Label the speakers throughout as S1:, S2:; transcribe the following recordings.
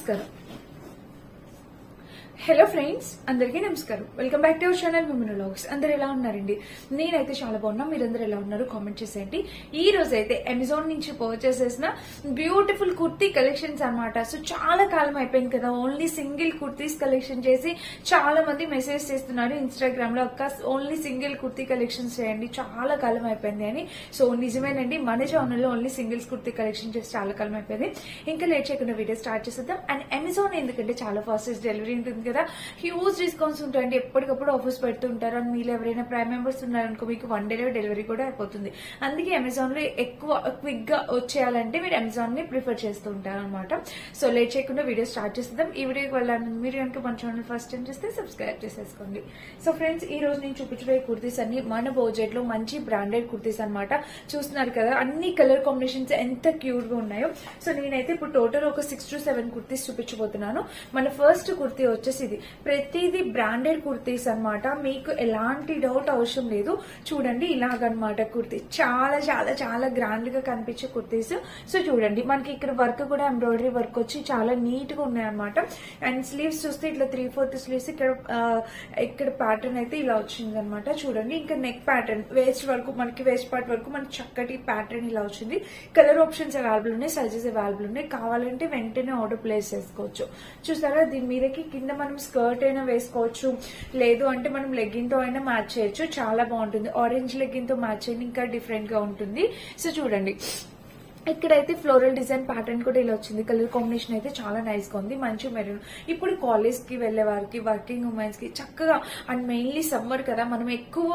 S1: నమస్కారం. Hello friends, అందరికీ నమస్కారం. Welcome back to our channel women vlogs. అందరు ఎలా ఉన్నారండి? నేనైతే చాలా బాగున్నా. మీరందరూ ఎలా ఉన్నారు కామెంట్ చేసేయండి. ఈ రోజు అయితే అమెజాన్ నుంచి పర్చేస్ చేసిన బ్యూటిఫుల్ కుర్తీ కలెక్షన్స్ అన్నమాట. సో చాలా కాలం అయిపోయింది కదా ఓన్లీ సింగిల్ కుర్తీస్ కలెక్షన్ చేసి. చాలా మంది మెసేజ్ చేస్తున్నారు ఇన్స్టాగ్రామ్ లో, అక్క ఓన్లీ సింగిల్ కుర్తీ కలెక్షన్స్ చేయండి, చాలా కాలం అయిపోయింది అని. సో నిజమేనండి, మన ఛానల్ లో ఓన్లీ సింగిల్స్ కుర్తీ కలెక్షన్ చేసి చాలా కాలం అయిపోయింది. ఇంకా లేట్ చేయకుండా వీడియో స్టార్ట్ చేసేద్దాం. అండ్ అమెజాన్ ఎందుకంటే చాలా ఫాస్టెస్ట్ డెలివరీ ఉంటుంది కదా, హ్యూజ్ డిస్కౌంట్స్ ఉంటాయండి, ఎప్పటికప్పుడు ఆఫర్స్ పెడుతుంటారు. అండ్ మీరు ఎవరైనా ప్రైమ్ మెంబర్స్ ఉన్నారనుకో మీకు 1 డే డెలివరీ కూడా అయిపోతుంది. అందుకే అమెజాన్ లో ఎక్కువ క్విక్ గా వచ్చేయాలంటే మీరు అమెజాన్ ని ప్రిఫర్ చేస్తూ ఉంటారు అనమాట. సో లేట్ చేయకుండా వీడియో స్టార్ట్ చేసేద్దాం. ఈ వీడియోకి వెళ్ళాలని మీరు కనుక మన ఛానల్ ఫస్ట్ టైం చేస్తే సబ్స్క్రైబ్ చేసేసుకోండి. సో ఫ్రెండ్స్, ఈ రోజు నేను చూపించబోయే కుర్తీస్ అన్ని మన బడ్జెట్ లో మంచి బ్రాండెడ్ కుర్తీస్ అనమాట. చూస్తున్నారు కదా అన్ని కలర్ కాంబినేషన్స్ ఎంత క్యూట్ గా ఉన్నాయో. సో నేనైతే ఇప్పుడు టోటల్ ఒక 6 to 7 కుర్తీస్ చూపించబోతున్నాను. మన ఫస్ట్ కుర్తీ వచ్చేసి ఇది ప్రతిదీ బ్రాండెడ్ కుర్తీస్ అన్నమాట. మీకు ఎలాంటి డౌట్ అవసరం లేదు. చూడండి ఇలాగనమాట కుర్తీ, చాలా చాలా చాలా గ్రాండ్ గా కనిపించే కుర్తీస్. సో చూడండి మనకి ఇక్కడ వర్క్ కూడా ఎంబ్రాయిడరీ వర్క్ వచ్చి చాలా నీట్ గా ఉన్నాయి అనమాట. అండ్ స్లీవ్స్ చూస్తే ఇట్లా 3/4 స్లీవ్స్ ఇక్కడ ప్యాటర్న్ అయితే ఇలా వచ్చింది అనమాట. చూడండి ఇంకా నెక్ ప్యాటర్న్ వేస్ట్ వరకు మనకి వేస్ట్ పార్ట్ వరకు మనకి చక్కటి ప్యాటర్న్ ఇలా వచ్చింది. కలర్ ఆప్షన్స్ అవైలబుల్ ఉన్నాయి, సైజెస్ అవైలబుల్ ఉన్నాయి. కావాలంటే వెంటనే ఆర్డర్ ప్లేస్ చేసుకోవచ్చు. చూసారా, దీని మీదకి కింద మనం స్కర్ట్ అయినా వేసుకోవచ్చు, లేదు అంటే మనం లెగ్గిన్ తో అయినా మ్యాచ్ చేయొచ్చు. చాలా బాగుంటుంది. ఆరెంజ్ లెగ్గిన్ తో మ్యాచ్ అయ్యి ఇంకా డిఫరెంట్ గా ఉంటుంది. సో చూడండి ఇక్కడైతే ఫ్లోరల్ డిజైన్ ప్యాటర్న్ కూడా ఇలా వచ్చింది. కలర్ కాంబినేషన్ అయితే చాలా నైస్ గా ఉంది, మంచి మెరూన్. ఇప్పుడు కాలేజ్ కి వెళ్లే వారికి, వర్కింగ్ ఉమెన్స్ కి చక్కగా, అండ్ మెయిన్లీ సమ్మర్ కదా, మనం ఎక్కువ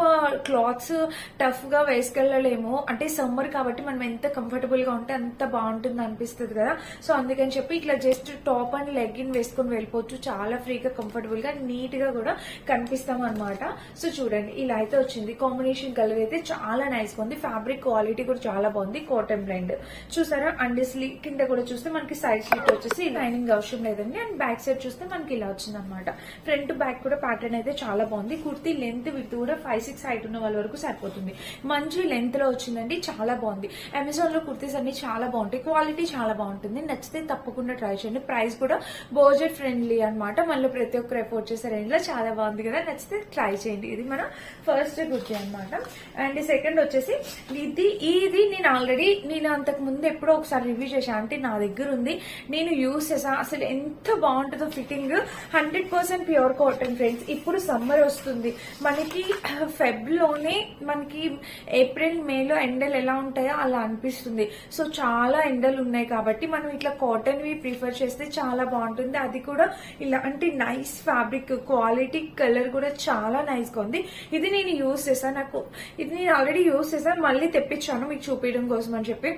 S1: క్లాత్స్ టఫ్ గా వేసుకెళ్లలేము. అంటే సమ్మర్ కాబట్టి మనం ఎంత కంఫర్టబుల్ గా ఉంటే అంత బాగుంటుంది అనిపిస్తుంది కదా. సో అందుకని చెప్పి ఇట్లా జస్ట్ టాప్ అండ్ లెగ్గిన్ వేసుకొని వెళ్ళిపోవచ్చు. చాలా ఫ్రీగా, కంఫర్టబుల్ గా, నీట్ గా కూడా కనిపిస్తాం అనమాట. సో చూడండి ఇలా అయితే వచ్చింది. కాంబినేషన్ కలర్ అయితే చాలా నైస్ గా ఉంది. ఫ్యాబ్రిక్ క్వాలిటీ కూడా చాలా బాగుంది. కాటన్ బ్లెండ్ చూసారా. అండ్ స్లీవ్ కింద కూడా చూస్తే మనకి సైడ్ స్లిట్ వచ్చేసి లైనింగ్ అవసరం లేదండి. అండ్ బ్యాక్ సైడ్ చూస్తే మనకి ఇలా వచ్చింది అనమాట. ఫ్రంట్ బ్యాక్ కూడా ప్యాటర్న్ అయితే చాలా బాగుంది. కుర్తీ లెంత్ విత్ కూడా 5-6 హైట్ ఉన్న వాళ్ళ వరకు సరిపోతుంది. మంచి లెంత్ లో వచ్చిందండి, చాలా బాగుంది. అమెజాన్ లో కుర్తీస్ అన్ని చాలా బాగుంటాయి, క్వాలిటీ చాలా బాగుంటుంది. నచ్చితే తప్పకుండా ట్రై చేయండి. ప్రైస్ కూడా బడ్జెట్ ఫ్రెండ్లీ అనమాట. మళ్ళీ ప్రతి ఒక్కరు ఎఫోర్డ్ చేసే రేంజ్ లో చాలా బాగుంది కదా. నచ్చితే ట్రై చేయండి. ఇది మన ఫస్ట్ కుర్తీ అనమాట. అండ్ సెకండ్ వచ్చేసి ఇది నేను అంతకు ముందు ఎప్పుడో ఒకసారి రివ్యూ చేశాను. అంటే నా దగ్గర ఉంది, నేను యూజ్ చేసా. అసలు ఎంత బాగుంటుందో ఫిట్టింగ్. 100% pure cotton friends. ఇప్పుడు సమ్మర్ వస్తుంది మనకి, ఫెబ్ లోనే మనకి ఏప్రిల్ మేలో ఎండలు ఎలా ఉంటాయో అలా అనిపిస్తుంది. సో చాలా ఎండలు ఉన్నాయి కాబట్టి మనం ఇట్లా కాటన్ వి ప్రిఫర్ చేస్తే చాలా బాగుంటుంది. అది కూడా ఇలాంటి నైస్ ఫ్యాబ్రిక్, క్వాలిటీ, కలర్ కూడా చాలా నైస్ గా ఉంది. ఇది నేను యూజ్ చేశాను. ఇది నేను ఆల్రెడీ యూజ్ చేశాను, మళ్ళీ తెప్పించాను మీకు చూపించడం కోసం అని చెప్పి.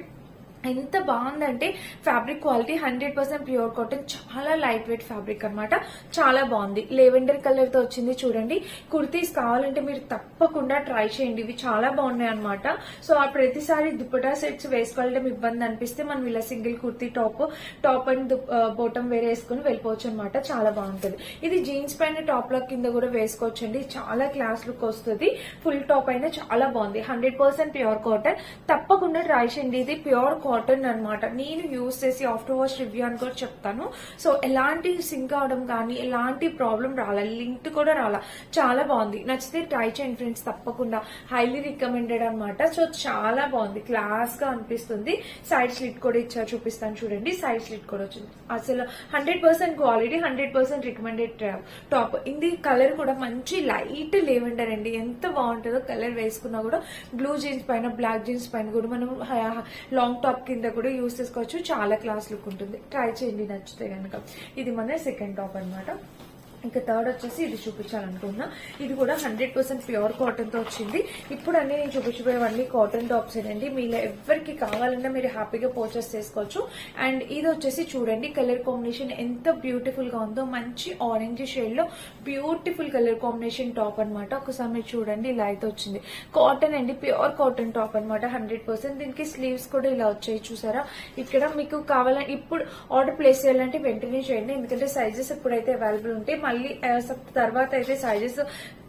S1: ఎంత బాగుందంటే ఫ్యాబ్రిక్ క్వాలిటీ 100% ప్యూర్ కాటన్, చాలా లైట్ వెయిట్ ఫ్యాబ్రిక్ అనమాట. చాలా బాగుంది. లెవెండర్ కలర్ తో వచ్చింది. చూడండి కుర్తీస్ కావాలంటే మీరు తప్పకుండా ట్రై చేయండి, ఇవి చాలా బాగున్నాయి అనమాట. సో ఆ ప్రతిసారి దుపట్టా సెట్స్ వేసుకోవడం ఇబ్బంది అనిపిస్తే మనం ఇలా single kurti top and bottom వేరే వేసుకుని వెళ్ళిపోవచ్చు అనమాట. చాలా బాగుంటుంది. ఇది జీన్స్ పైన టాప్ లాక్ కింద కూడా వేసుకోవచ్చండి, చాలా క్లాస్ లుక్ వస్తుంది. ఫుల్ టాప్ అయినా చాలా బాగుంది. 100% ప్యూర్ కాటన్. తప్పకుండా ట్రై చేయండి. ఇది ప్యూర్ కాటన్ అనమాట. నేను యూజ్ చేసి ఆఫ్టర్ వాష్ రివ్యూ అని కూడా చెప్తాను. సో ఎలాంటి సింక్ అవడం కానీ ఎలాంటి ప్రాబ్లం రాలా, లింక్ కూడా రాలా. చాలా బాగుంది. నచ్చితే ట్రై చేయండి ఫ్రెండ్స్ తప్పకుండా. హైలీ రికమెండెడ్ అనమాట. సో చాలా బాగుంది, క్లాస్ గా అనిపిస్తుంది. సైడ్ స్లిట్ కూడా ఇచ్చారు, చూపిస్తాను చూడండి. సైడ్ స్లిట్ కూడా వచ్చింది. అసలు 100% క్వాలిటీ, 100% రికమెండెడ్ టాప్. ఇది కలర్ కూడా మంచి లైట్ లెవెండర్ అండి. ఎంత బాగుంటుందో కలర్ వేసుకున్నా కూడా. బ్లూ జీన్స్ పైన, బ్లాక్ జీన్స్ పైన కూడా మనం లాంగ్ టాప్ కింద కూడా యూజ్ చేసుకోవచ్చు. చాలా క్లాస్ లుక్ ఉంటుంది. ట్రై చేయండి నచ్చితే కనుక. ఇది మన సెకండ్ టాప్ అనమాట. ఇంకా థర్డ్ వచ్చేసి ఇది చూపించాలనుకున్నా. ఇది కూడా 100% ప్యూర్ కాటన్ తో వచ్చింది. ఇప్పుడు అన్ని నేను చూపించబోయేవన్నీ కాటన్ టాప్స్ అండి. మీరు ఎవరికి కావాలన్నా మీరు హ్యాపీగా పర్చేస్ చేసుకోవచ్చు. అండ్ ఇది వచ్చేసి చూడండి కలర్ కాంబినేషన్ ఎంత బ్యూటిఫుల్ గా ఉందో. మంచి ఆరెంజ్ షేడ్ లో బ్యూటిఫుల్ కలర్ కాంబినేషన్ టాప్ అనమాట. ఒకసారి మీరు చూడండి ఇలా అయితే వచ్చింది. కాటన్ అండి, ప్యూర్ కాటన్ టాప్ అనమాట 100%. దీనికి స్లీవ్స్ కూడా ఇలా వచ్చాయి చూసారా. ఇక్కడ మీకు కావాలని ఇప్పుడు ఆర్డర్ ప్లేస్ చేయాలంటే వెంటనే చేయండి, ఎందుకంటే సైజెస్ ఇప్పుడైతే అవైలబుల్ ఉంటాయి. మళ్ళీ తర్వాత అయితే సైజెస్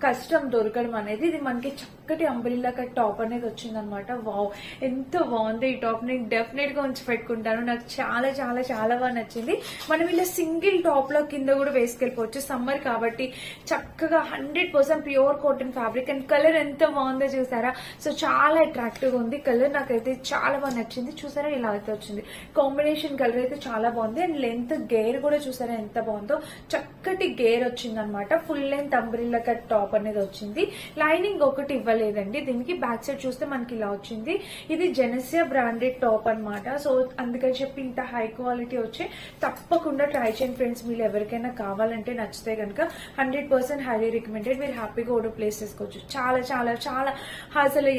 S1: కష్టం దొరకడం అనేది. ఇది మనకి చక్కటి అంబ్రెల్లా కట్ టాప్ అనేది వచ్చింది అనమాట. వావ్, ఎంత బాగుంది ఈ టాప్. నేను డెఫినెట్ గా ఉంచి పెట్టుకుంటాను. నాకు చాలా చాలా చాలా బాగా నచ్చింది. మనం ఇలా సింగిల్ టాప్ లో కింద కూడా వేసుకెళ్ళిపోవచ్చు. సమ్మర్ కాబట్టి చక్కగా 100% pure cotton fabric. And colour ఎంత బాగుందో చూసారా. సో చాలా అట్రాక్టివ్ గా ఉంది కలర్. నాకైతే చాలా బాగా నచ్చింది. చూసారా ఇలా అయితే వచ్చింది. కాంబినేషన్ కలర్ అయితే చాలా బాగుంది. అండ్ లెంత్ గేర్ కూడా చూసారా ఎంత బాగుందో. చక్కటి గేర్ వచ్చింది అనమాట. Full length umbrella cut top అనేది వచ్చింది. లైనింగ్ ఒకటి ఇవ్వలేదండి దీనికి. బ్యాక్ సైడ్ చూస్తే మనకి ఇలా వచ్చింది. ఇది జెనసియా బ్రాండెడ్ టాప్ అన్నమాట. సో అందుకని చెప్పి ఇంత హై క్వాలిటీ వచ్చి తప్పకుండా ట్రై చేయండి ఫ్రెండ్స్. మీరు ఎవరికైనా కావాలంటే నచ్చితే కనుక 100% హైలీ రికమెండెడ్. మీరు హ్యాపీగా ఆర్డర్ ప్లేస్ చేసుకోవచ్చు. చాలా చాలా చాలా అసలు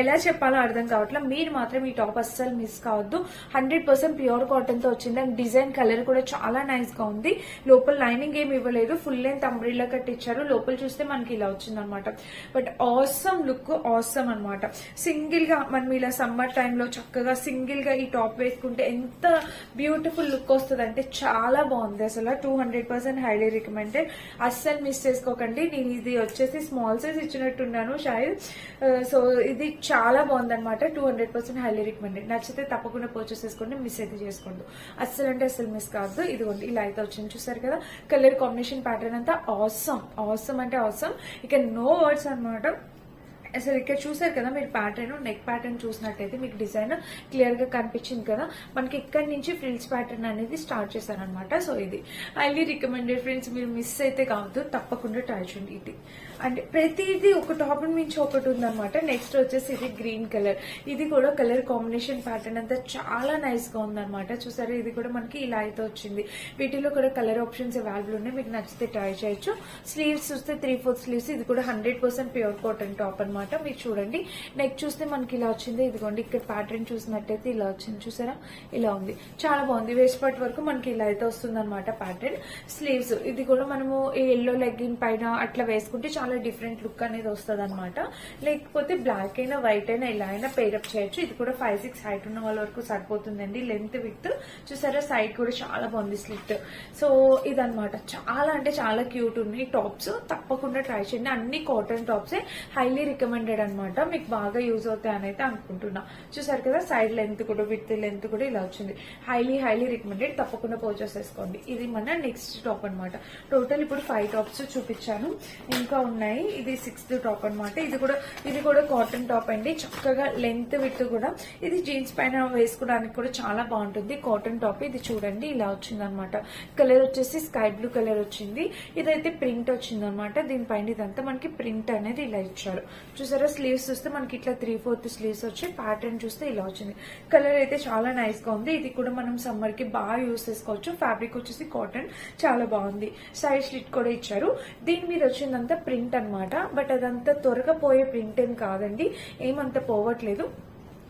S1: ఎలా చెప్పాలో అర్థం కావట్లేదు. మీరు మాత్రం ఈ టాప్ అస్సలు మిస్ కావద్దు. 100% ప్యూర్ కాటన్ తో వచ్చింది. అండ్ డిజైన్ కలర్ కూడా చాలా నైస్ గా ఉంది. లోపల లైనింగ్ ఏమి ఇవ్వలేదు. ఫుల్ లెంత్ అంబ్రెల్లా కట్ ఇచ్చారు. లోపల చూస్తే మనకి ఇలా వచ్చింది అనమాట. బట్ ఆసమ్ లుక్, ఆసమ్ అనమాట. సింగిల్ గా మనం ఇలా సమ్మర్ టైంలో చక్కగా సింగిల్ గా ఈ టాప్ వేసుకుంటే ఎంత బ్యూటిఫుల్ లుక్ వస్తుంది అంటే చాలా బాగుంది అసలు. 200% హైలీ రికమెండెడ్. అస్సలు మిస్ చేసుకోకండి. నేను ఇది వచ్చేసి స్మాల్ సైజ్ ఇచ్చినట్టున్నాను షాయద్. సో ఇది చాలా బాగుంది అనమాట. 200% హైలీ రికమెండెడ్. నచ్చితే తప్పకుండా పర్చేస్ చేసుకోండి. మిస్ అయితే చేసుకోండి. అస్సలు అంటే అస్సలు మిస్ కాదు. ఇదిగోండి ఇలా అయితే వచ్చింది. చూసారు కదా కలర్ కాంబినేషన్ ప్యాటర్న్ అంతా ఆసమ్. ఆసమ్ అంటే ఆసమ్. ఇక నో వర్డ్స్ అనమాట. అసలు ఇక్కడ చూసారు కదా మీరు ప్యాటర్న్, నెక్ ప్యాటర్న్ చూసినట్టయితే మీకు డిజైన్ క్లియర్ గా కనిపించింది కదా. మనకి ఇక్కడ నుంచి ఫ్రిల్స్ ప్యాటర్న్ అనేది స్టార్ట్ చేశారనమాట. సో ఇది హైలీ రికమెండెడ్ ఫ్రెండ్స్. మీరు మిస్ అయితే కావద్దు. తప్పకుండా ట్రై చేయండి. ఇది అంటే ప్రతిదీ ఒక టాప్ మించి ఒకటి ఉందన్నమాట. నెక్స్ట్ వచ్చేసి ఇది గ్రీన్ కలర్. ఇది కూడా కలర్ కాంబినేషన్ ప్యాటర్న్ అంతా చాలా నైస్ గా ఉందన్నమాట. చూసారు ఇది కూడా మనకి ఇలా అయితే వచ్చింది. వీటిలో కూడా కలర్ ఆప్షన్స్ అవైలబుల్ ఉన్నాయి. మీకు నచ్చితే ట్రై చేయొచ్చు. స్లీవ్స్ చూస్తే 3/4 స్లీవ్స్. ఇది కూడా 100% ప్యూర్ కాటన్ టాప్ అనమాట. మీరు చూడండి నెక్ చూస్తే మనకి ఇలా వచ్చింది. ఇదిగోండి ఇక్కడ ప్యాటర్న్ చూసినట్టయితే ఇలా వచ్చింది. చూసారా ఇలా ఉంది. చాలా బాగుంది. వేస్ట్ పార్ట్ వరకు మనకి ఇలా అయితే వస్తుంది అనమాట ప్యాటర్న్. స్లీవ్స్ ఇది కూడా మనము ఎల్లో లెగ్గిన్ పైన అట్లా వేసుకుంటే చాలా డిఫరెంట్ లుక్ అనేది వస్తుంది అనమాట. లేకపోతే బ్లాక్ అయినా వైట్ అయినా ఇలా అయినా పేరప్ చేయొచ్చు. ఇది కూడా 5'6" హైట్ ఉన్న వాళ్ళ వరకు సరిపోతుందండి. లెంత్ విత్ చూసారా సైడ్ కూడా చాలా బాగుంది స్లిట్. సో ఇదనమాట. చాలా అంటే చాలా క్యూట్ ఉన్నాయి టాప్స్. తప్పకుండా ట్రై చేయండి. అన్ని కాటన్ టాప్స్ హైలీ రికమెండెడ్ అనమాట. మీకు బాగా యూజ్ అవుతాయి అని అయితే అనుకుంటున్నా. చూసారు కదా సైడ్ లెంత్ కూడా విత్ లెంత్ కూడా ఇలా వచ్చింది. Highly highly recommended. తప్పకుండా పర్చేస్ చేసుకోండి. ఇది మన నెక్స్ట్ టాప్ అనమాట. టోటల్ ఇప్పుడు 5 టాప్స్ చూపించాను. ఇంకా ఉన్నాయి. ఇది 6th టాప్ అనమాట. ఇది కూడా కాటన్ టాప్ అండి. చక్కగా లెంత్ విత్ కూడా ఇది జీన్స్ పైన వేసుకోవడానికి కూడా చాలా బాగుంటుంది. Cotton top. ఇది చూడండి ఇలా వచ్చింది అనమాట. కలర్ వచ్చేసి స్కై బ్లూ కలర్ వచ్చింది. ఇదైతే ప్రింట్ వచ్చింది అనమాట. దీనిపైన ఇదంతా మనకి ప్రింట్ అనేది ఇలా ఇచ్చారు. చూసారా స్లీవ్స్ చూస్తే మనకి ఇట్లా 3/4 స్లీవ్స్ వచ్చి ప్యాటర్న్ చూస్తే ఇలా వచ్చింది. కలర్ అయితే చాలా నైస్ గా ఉంది. ఇది కూడా మనం సమ్మర్ కి బాగా యూజ్ చేసుకోవచ్చు. ఫ్యాబ్రిక్ వచ్చేసి కాటన్ చాలా బాగుంది. సైడ్ స్లిట్ కూడా ఇచ్చారు. దీని మీద వచ్చిందంతా ప్రింట్ అనమాట. బట్ అదంతా త్వరగా పోయే ప్రింట్ ఏం కాదండి. ఏమంత పోవట్లేదు.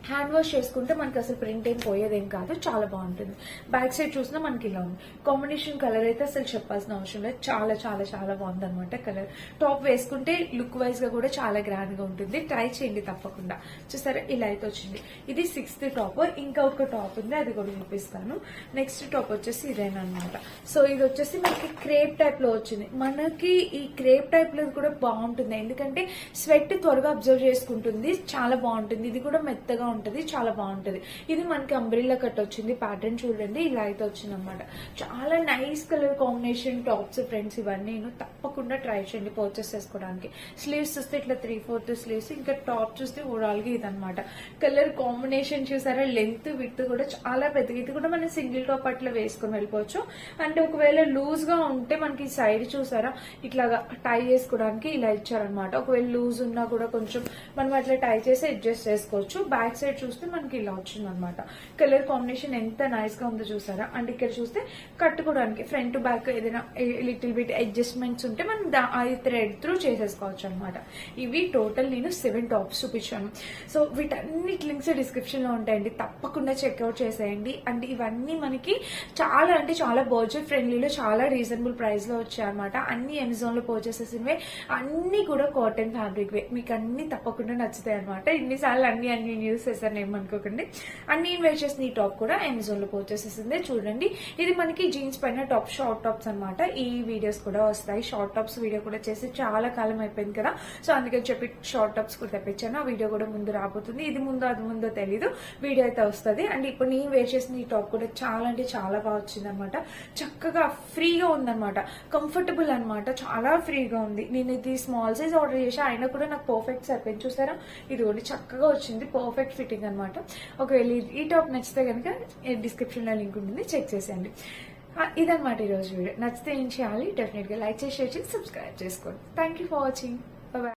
S1: హ్యాండ్ వాష్ చేసుకుంటే మనకి అసలు ప్రింట్ ఏం పోయేదేం కాదు. చాలా బాగుంటుంది. బ్యాక్ సైడ్ చూసినా మనకి ఇలా ఉంది. కాంబినేషన్ కలర్ అయితే అసలు చెప్పాల్సిన అవసరం లేదు. చాలా చాలా చాలా బాగుంది అనమాట కలర్. టాప్ వేసుకుంటే లుక్ వైజ్ గా కూడా చాలా గ్రాండ్ గా ఉంటుంది. ట్రై చేయండి తప్పకుండా. చూసారా ఇలా అయితే వచ్చింది. ఇది 6th టాప్. ఇంకా ఒక టాప్ ఉంది, అది కూడా చూపిస్తాను. నెక్స్ట్ టాప్ వచ్చేసి ఇదేనా అనమాట. సో ఇది వచ్చేసి మనకి క్రేప్ టైప్ లో వచ్చింది. మనకి ఈ క్రేప్ టైప్ లో కూడా బాగుంటుంది. ఎందుకంటే స్వెట్ త్వరగా అబ్జర్వ్ చేసుకుంటుంది. చాలా బాగుంటుంది. ఇది కూడా మెత్తగా ఉంటది. చాలా బాగుంటది. ఇది మనకి అంబ్రెల్లా కట్ వచ్చింది. ప్యాటర్న్ చూడండి ఇలా అయితే వచ్చింది అనమాట. చాలా nice colour combination tops friends. ఇవన్నీ తప్పకుండా ట్రై చేయండి పర్చేస్ చేసుకోవడానికి. స్లీవ్స్ చూస్తే ఇట్లా 3/4 స్లీవ్స్. ఇంకా టాప్ చూస్తే ఓవరాల్ గా ఇదనమాట. కలర్ కాంబినేషన్ చూసారా లెంత్ విత్ కూడా చాలా పెద్దగా. ఇది కూడా మనం సింగిల్ టాప్ అట్లా వేసుకుని వెళ్ళిపోవచ్చు. అంటే ఒకవేళ లూజ్ గా ఉంటే మనకి సైడ్ చూసారా ఇట్లాగా టై చేసుకోవడానికి ఇలా ఇచ్చారనమాట. ఒకవేళ లూజ్ ఉన్నా కూడా కొంచెం మనం అట్లా టై చేసి అడ్జస్ట్ చేసుకోవచ్చు. బ్యాక్ సైడ్ చూస్తే మనకి ఇలా వచ్చింది అనమాట. కలర్ కాంబినేషన్ ఎంత నైస్ గా ఉందో చూసారా. అండ్ ఇక్కడ చూస్తే కట్టుకోవడానికి ఫ్రంట్ టు బ్యాక్ ఏదైనా లిటిల్ బిట్ అడ్జస్ట్మెంట్స్ ఉంటే మనం అది థ్రెడ్ త్రూ చేసేసుకోవచ్చు అనమాట. ఇవి టోటల్ నేను 7 టాప్స్ చూపించాను. సో వీటన్నిటి లింక్స్ డిస్క్రిప్షన్ లో ఉంటాయండి. తప్పకుండా చెక్అవుట్ చేసేయండి. అండ్ ఇవన్నీ మనకి చాలా అంటే చాలా బడ్జెట్ ఫ్రెండ్లీలో చాలా రీజనబుల్ ప్రైస్ లో వచ్చాయన్నమాట. అన్ని అమెజాన్ లో పర్చేస్ చేసినవే. అన్ని కూడా కాటన్ ఫ్యాబ్రిక్ వే. మీకు అన్ని తప్పకుండా నచ్చుతాయి అనమాట. ఇన్నిసార్లు అన్ని న్యూస్ చేశాను ఏమనుకోకండి. అండ్ నేను వేర్ చేసిన ఈ టాప్ కూడా అమెజాన్ లో పర్చేస్ చేసిందే. చూడండి, ఇది మనకి జీన్స్ పైన టాప్, షార్ట్ టాప్స్ అనమాట. ఈ వీడియోస్ కూడా వస్తాయి. షార్ట్ టాప్స్ వీడియో కూడా చేసి చాలా కాలం అయిపోయింది కదా, సో అందుకని చెప్పి షార్ట్ టాప్స్ కూడా తెప్పించాను. ఆ వీడియో కూడా ముందు రాబోతుంది. ఇది ముందు అది ముందో తెలీదు, వీడియో అయితే వస్తుంది. అండ్ ఇప్పుడు నేను వేర్ చేసిన ఈ టాప్ కూడా చాలా అంటే చాలా బాగా వచ్చింది అనమాట. చక్కగా ఫ్రీగా ఉందన్నమాట, కంఫర్టబుల్ అనమాట, చాలా ఫ్రీగా ఉంది. నేను ఇది స్మాల్ సైజ్ ఆర్డర్ చేసి అయినా కూడా నాకు పర్ఫెక్ట్ సరిపోయింది. చూసారా, ఇది కూడా చక్కగా వచ్చింది, పర్ఫెక్ట్ ఫిట్టింగ్ అనమాట. ఒకవేళ ఈ టాప్ నచ్చితే కనుక డిస్క్రిప్షన్ లో లింక్ ఉంటుంది, చెక్ చేసేయండి. ఇదన్నమాట ఈరోజు వీడియో. నచ్చితే ఏం చేయాలి, డెఫినెట్ గా లైక్ చేసి షేర్ చేసి సబ్స్క్రైబ్ చేసుకోండి. Thank you for watching.